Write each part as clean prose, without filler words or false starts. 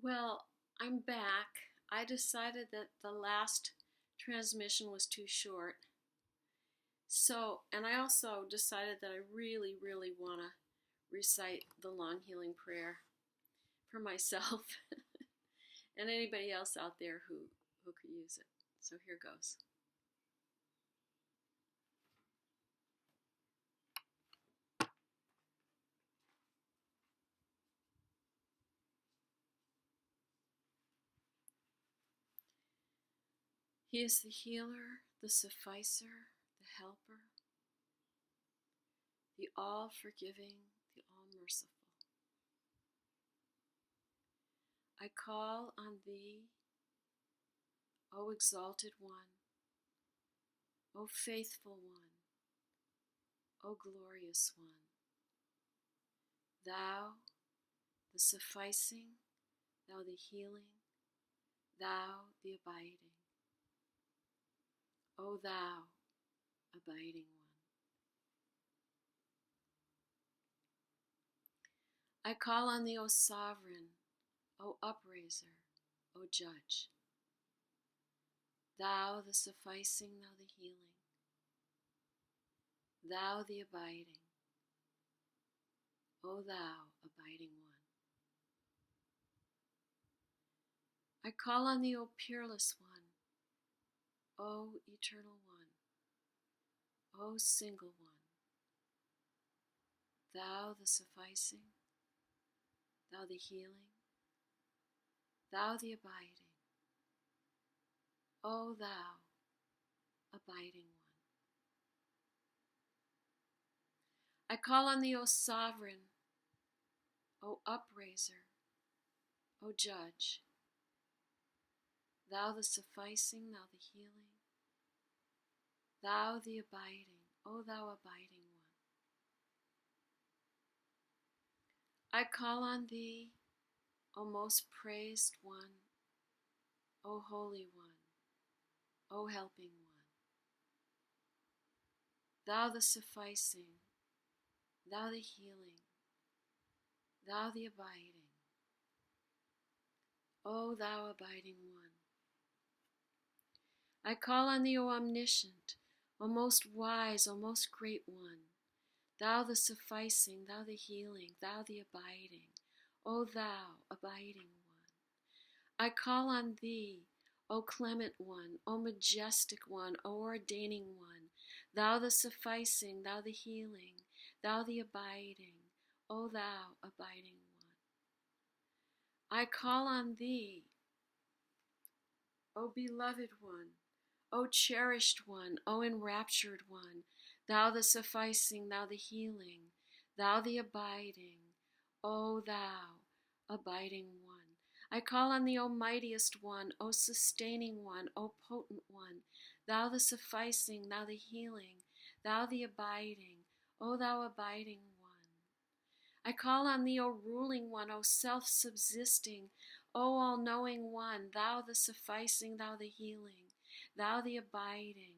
Well, I'm back. I decided that the last transmission was too short. And I also decided that I really, really want to recite the long healing prayer for myself and anybody else out there who could use it. So here goes. He is the healer, the sufficer, the helper, the all-forgiving, the all-merciful. I call on thee, O exalted one, O faithful one, O glorious one, thou the sufficing, thou the healing, thou the abiding, O thou abiding one. I call on thee, O sovereign, O upraiser, O judge, thou the sufficing, thou the healing, thou the abiding, O thou abiding one. I call on thee, O peerless one, O eternal one, O single one, thou the sufficing, thou the healing, thou the abiding, O thou abiding one. I call on thee, O sovereign, O upraiser, O judge, thou the sufficing, thou the healing, thou the abiding, O thou abiding one. I call on thee, O most praised one, O holy one, O helping one, thou the sufficing, thou the healing, thou the abiding, O thou abiding one. I call on thee, O omniscient, O most wise, O most great one, thou the sufficing, thou the healing, thou the abiding, O thou abiding one. I call on thee, O clement one, O majestic one, O ordaining one, thou the sufficing, thou the healing, thou the abiding, O thou abiding one. I call on thee, O beloved one, O cherished one, O enraptured one, thou the sufficing, thou the healing, thou the abiding, O thou abiding one. I call on the O mightiest one, O sustaining one, O potent one, thou the sufficing, thou the healing, thou the abiding, O thou abiding one. I call on thee, O ruling one, O self-subsisting, O all-knowing one, thou the sufficing, thou the healing, thou the abiding,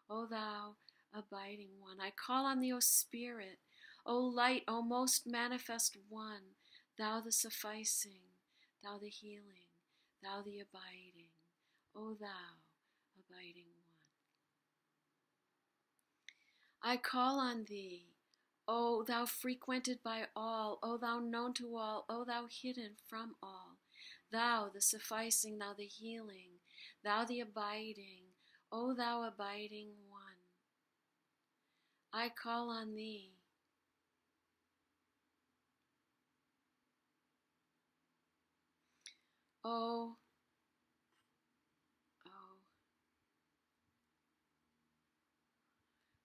O thou abiding one. I call on thee, O Spirit, O light, O most manifest one, thou the sufficing, thou the healing, thou the abiding, O thou abiding one. I call on thee, O thou frequented by all, O thou known to all, O thou hidden from all, thou the sufficing, thou the healing, thou the abiding, O thou abiding one. I call on thee, O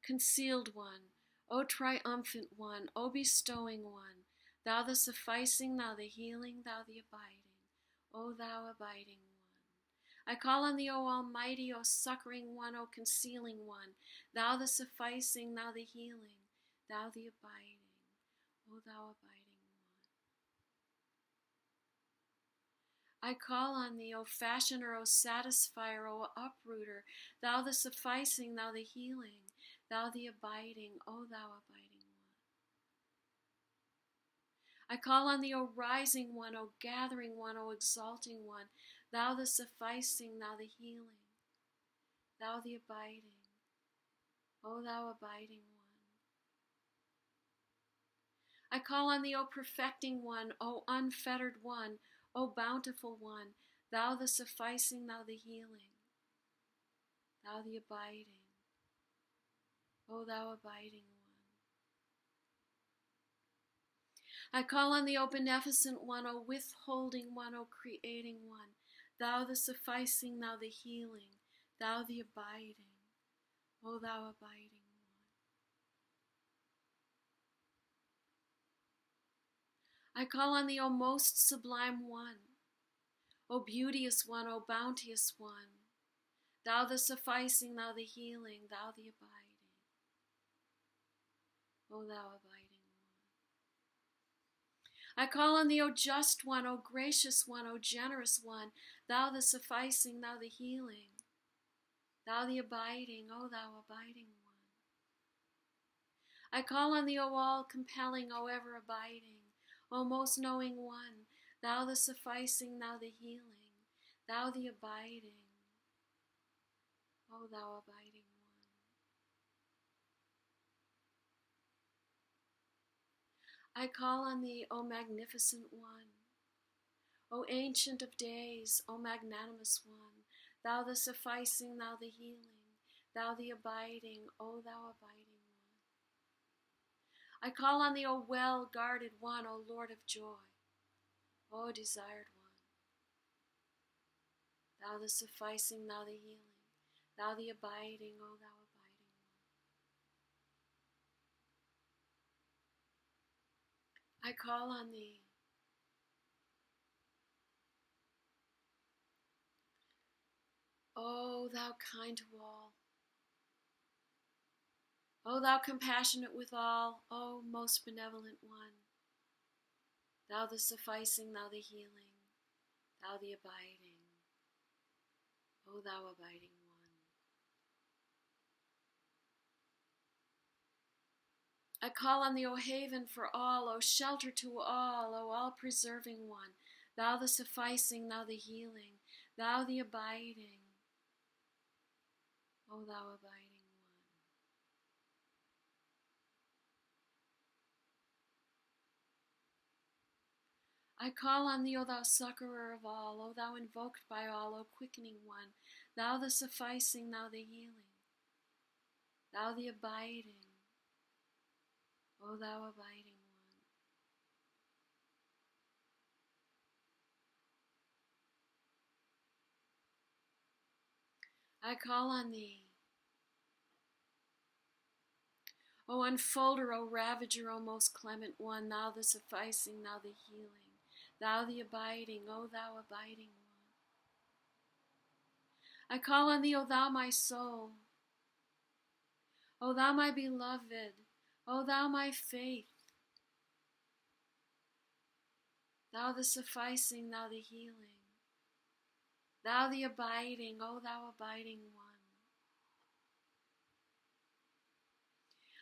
concealed one, O triumphant one, O bestowing one, thou the sufficing, thou the healing, thou the abiding, O thou abiding one. I call on thee, O almighty, O succoring one, O concealing one, thou the sufficing, thou the healing, thou the abiding, O thou abiding one. I call on thee, O fashioner, O satisfier, O uprooter, thou the sufficing, thou the healing, thou the abiding, O thou abiding one. I call on thee, O rising one, O gathering one, O exalting one, thou the sufficing, thou the healing, thou the abiding, O thou abiding one. I call on thee, O perfecting one, O unfettered one, O bountiful one, thou the sufficing, thou the healing, thou the abiding, O thou abiding one. I call on thee, O beneficent one, O withholding one, O creating one, thou the sufficing, thou the healing, thou the abiding, O thou abiding one. I call on thee, O most sublime one, O beauteous one, O bounteous one, thou the sufficing, thou the healing, thou the abiding, O thou abiding one. I call on thee, O just one, O gracious one, O generous one, thou the sufficing, thou the healing, thou the abiding, O thou abiding one. I call on thee, O all-compelling, O ever-abiding, O most knowing one, thou the sufficing, thou the healing, thou the abiding, O thou abiding one. I call on thee, O magnificent one, O ancient of days, O magnanimous one, thou the sufficing, thou the healing, thou the abiding, O thou abiding one. I call on thee, O well-guarded one, O Lord of joy, O desired one, thou the sufficing, thou the healing, thou the abiding, O thou abiding one. I call on thee, O thou kind to all, O thou compassionate with all, O most benevolent one, thou the sufficing, thou the healing, thou the abiding, O thou abiding one. I call on thee, O haven for all, O shelter to all, O all-preserving one, thou the sufficing, thou the healing, thou the abiding, O thou abiding one. I call on thee, O thou succorer of all, O thou invoked by all, O quickening one, thou the sufficing, thou the healing, thou the abiding, O thou abiding one. I call on thee, O unfolder, O ravager, O most clement one, thou the sufficing, thou the healing, thou the abiding, O thou abiding one. I call on thee, O thou my soul, O thou my beloved, O thou my faith, thou the sufficing, thou the healing, thou the abiding, O thou abiding one.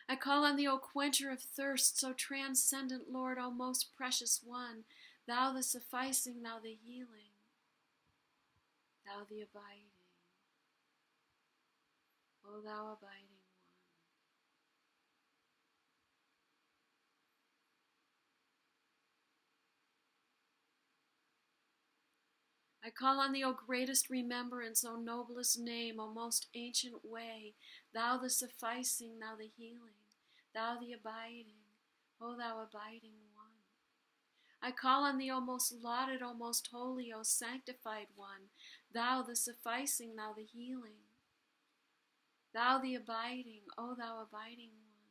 I call on thee, O quencher of thirsts, O transcendent Lord, O most precious one, thou the sufficing, thou the healing, thou the abiding, O thou abiding one. I call on thee, O greatest remembrance, O noblest name, O most ancient way, thou the sufficing, thou the healing, thou the abiding, O thou abiding one. I call on thee, O most lauded, O most holy, O sanctified one, thou the sufficing, thou the healing, thou the abiding, O thou abiding one.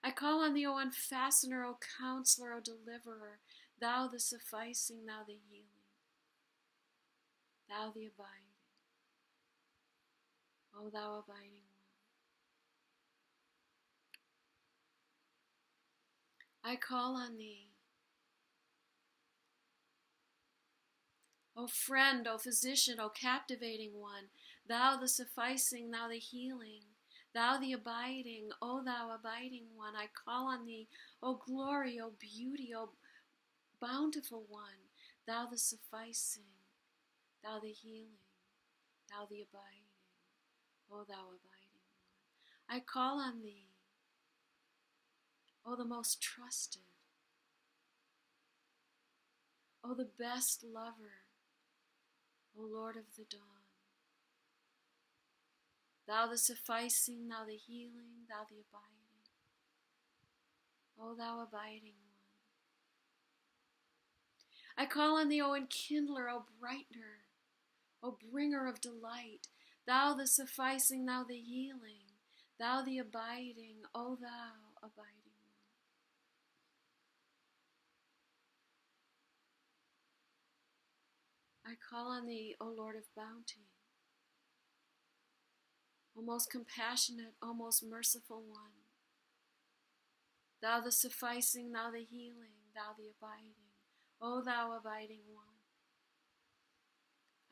I call on thee, O unfastener, O counselor, O deliverer, thou the sufficing, thou the healing, thou the abiding, O thou abiding one. I call on thee, O friend, O physician, O captivating one, thou the sufficing, thou the healing, Thou the abiding, O thou abiding one, I call on thee, O glory, O beauty, O bountiful one, thou the sufficing, thou the healing, thou the abiding, O thou abiding one. I call on thee, O the most trusted, O the best lover, O Lord of the dawn. Thou the sufficing, thou the healing, thou the abiding, O thou abiding one. I call on thee, O enkindler, O brightener, O bringer of delight, thou the sufficing, thou the healing, thou the abiding, O thou abiding one. I call on thee, O Lord of bounty, O most compassionate, O most merciful one, thou the sufficing, thou the healing, thou the abiding, O thou abiding one.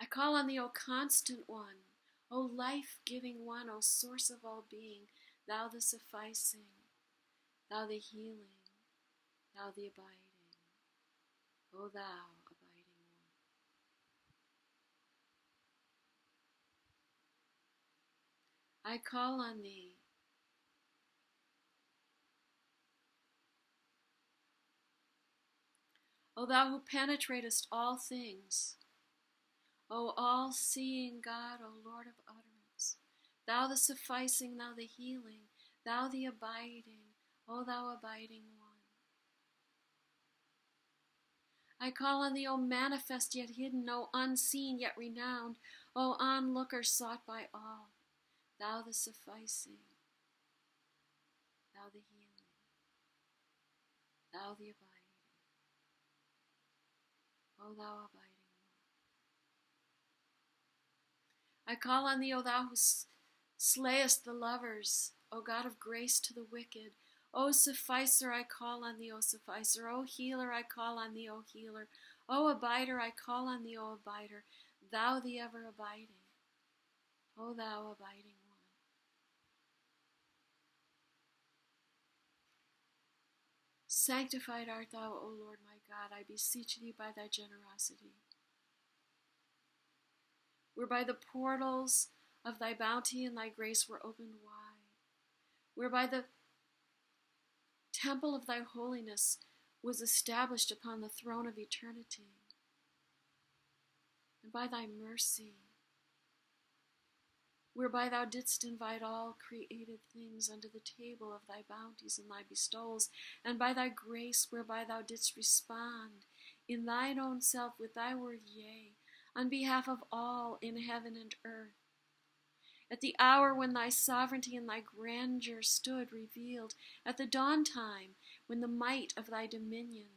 I call on thee, O constant one, O life-giving one, O source of all being, thou the sufficing, thou the healing, thou the abiding, O thou abiding one. I call on thee, O thou who penetratest all things, O all-seeing God, O Lord of utterance, thou the sufficing, thou the healing, thou the abiding, O thou abiding one. I call on thee, O manifest yet hidden, O unseen yet renowned, O onlooker sought by all, thou the sufficing, thou the healing, thou the abiding, O thou abiding one. I call on thee, O thou who slayest the lovers, O God of grace to the wicked, O sufficer, I call on thee, O sufficer, O healer, I call on thee, O healer, O abider, I call on thee, O abider, thou the ever abiding, O thou abiding one. Sanctified art thou, O Lord my God, I beseech thee by thy generosity. Whereby the portals of thy bounty and thy grace were opened wide, whereby the temple of thy holiness was established upon the throne of eternity, and by thy mercy, whereby thou didst invite all created things unto the table of thy bounties and thy bestowals, and by thy grace, whereby thou didst respond in thine own self with thy word, yea, on behalf of all in heaven and earth. At the hour when thy sovereignty and thy grandeur stood revealed, at the dawn time when the might of thy dominion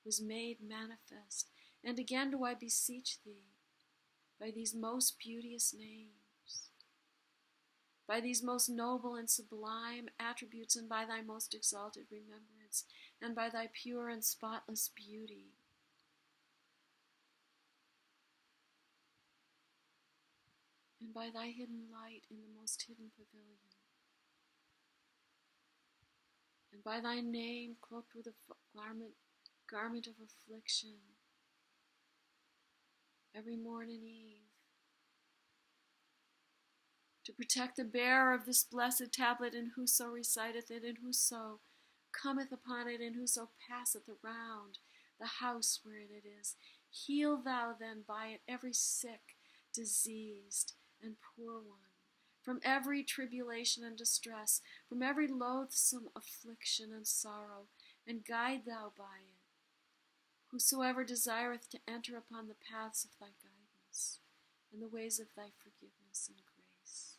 was made manifest. And again do I beseech thee, by these most beauteous names, by these most noble and sublime attributes, and by thy most exalted remembrance, and by thy pure and spotless beauty, and by thy hidden light in the most hidden pavilion, and by thy name cloaked with a garment of affliction, every morn and eve, to protect the bearer of this blessed tablet, and whoso reciteth it, and whoso cometh upon it, and whoso passeth around the house wherein it is. Heal thou then by it every sick, diseased, and poor one, from every tribulation and distress, from every loathsome affliction and sorrow, and guide thou by it whosoever desireth to enter upon the paths of thy guidance, and the ways of thy forgiveness and grace.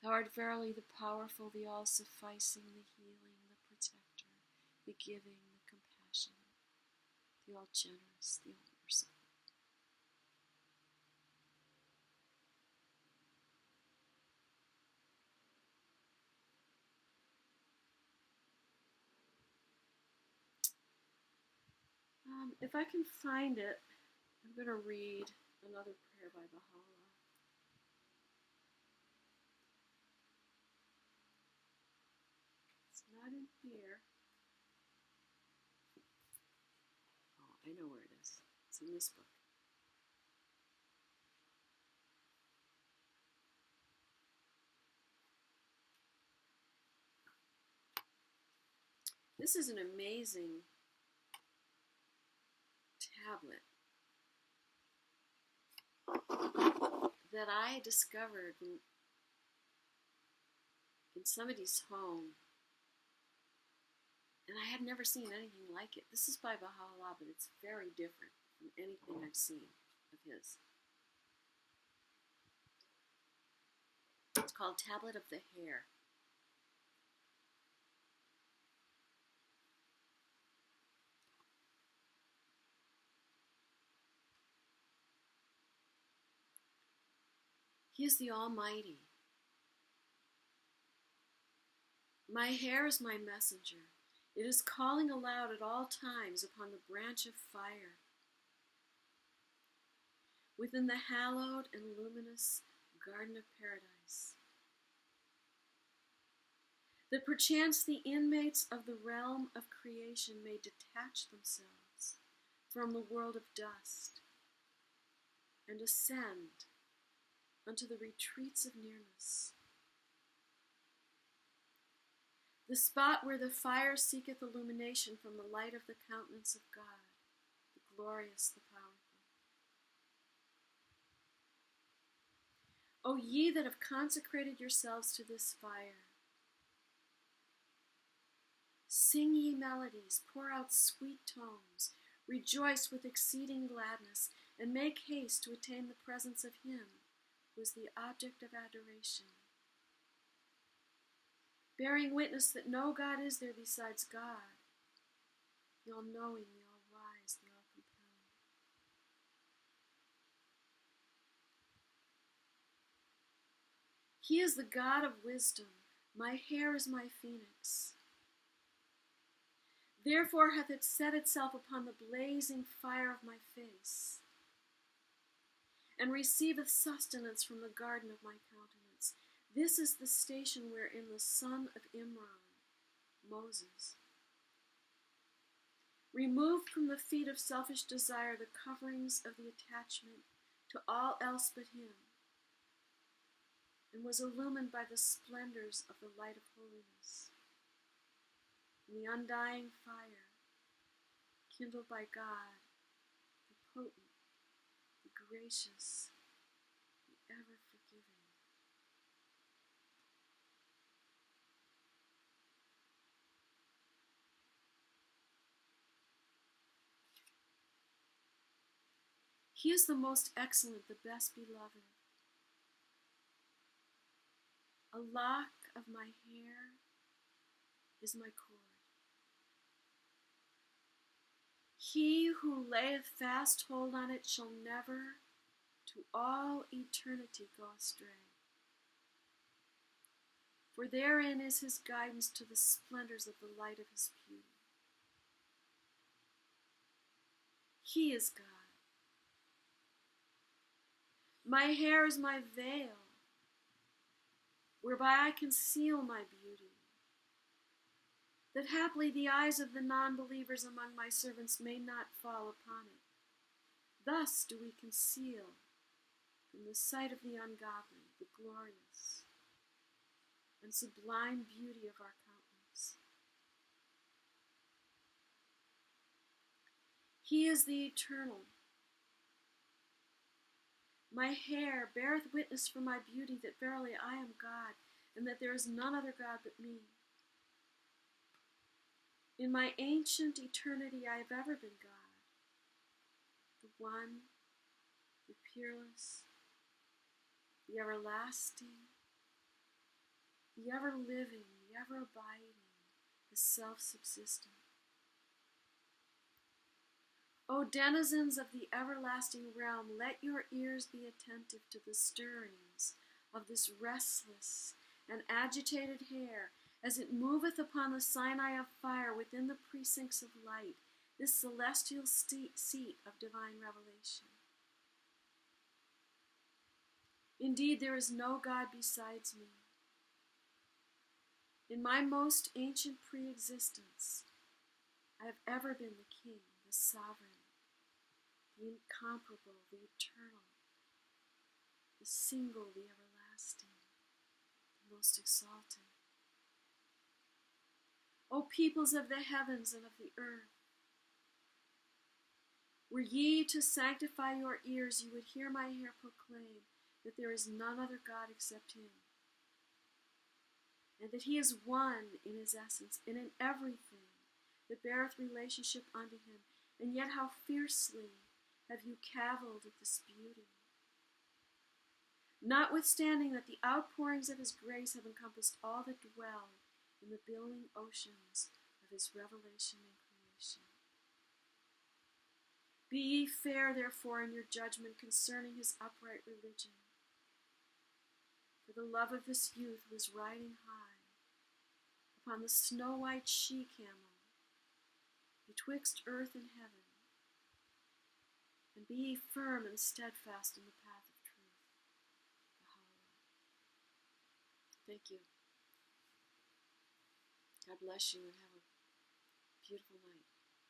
Thou art verily the powerful, the all-sufficing, the healing, the protector, the giving, the compassionate, the all-generous, the all-merciful. If I can find it, I'm going to read another prayer by Baha'u'llah. I know where it is. It's in this book. This is an amazing tablet that I discovered in somebody's home, and I had never seen anything like it. This is by Baha'u'llah, but it's very different from anything I've seen of his. It's called Tablet of the Hair. He is the Almighty. My hair is my messenger. It is calling aloud at all times upon the branch of fire. Within the hallowed and luminous garden of paradise, that perchance the inmates of the realm of creation may detach themselves from the world of dust and ascend unto the retreats of nearness, the spot where the fire seeketh illumination from the light of the countenance of God, the glorious, the powerful. O ye that have consecrated yourselves to this fire, sing ye melodies, pour out sweet tones, rejoice with exceeding gladness, and make haste to attain the presence of him who is the object of adoration, bearing witness that no God is there besides God, the all-knowing, the all-wise, the all-compelling. He is the God of wisdom. My hair is my phoenix. Therefore hath it set itself upon the blazing fire of my face, and receiveth sustenance from the garden of my countenance. This is the station wherein the son of Imran, Moses, removed from the feet of selfish desire the coverings of the attachment to all else but him, and was illumined by the splendors of the light of holiness, and the undying fire, kindled by God, the potent, the gracious, the ever-forgiving. He is the most excellent, the best beloved. A lock of my hair is my cord. He who layeth fast hold on it shall never to all eternity go astray. For therein is his guidance to the splendors of the light of his beauty. He is God. My hair is my veil, whereby I conceal my beauty, that haply the eyes of the non-believers among my servants may not fall upon it. Thus do we conceal from the sight of the ungodly the glorious and sublime beauty of our countenance. He is the eternal. My hair beareth witness for my beauty that verily I am God, and that there is none other God but me. In my ancient eternity I have ever been God, the one, the peerless, the everlasting, the ever-living, the ever-abiding, the self-subsistent. O denizens of the everlasting realm, let your ears be attentive to the stirrings of this restless and agitated hair as it moveth upon the Sinai of fire within the precincts of light, this celestial seat of divine revelation. Indeed, there is no God besides me. In my most ancient pre-existence, I have ever been the king, the sovereign, the incomparable, the eternal, the single, the everlasting, the most exalted. O peoples of the heavens and of the earth, were ye to sanctify your ears, you would hear my hair proclaim that there is none other God except him, and that he is one in his essence and in everything that beareth relationship unto him. And yet how fiercely have you cavilled at this beauty. Notwithstanding that the outpourings of his grace have encompassed all that dwell in the billowing oceans of his revelation and creation. Be ye fair, therefore, in your judgment concerning his upright religion. For the love of this youth was riding high upon the snow-white she-camel betwixt earth and heaven. And be ye firm and steadfast in the path of truth. Baha'i. Thank you. God bless you and have a beautiful night.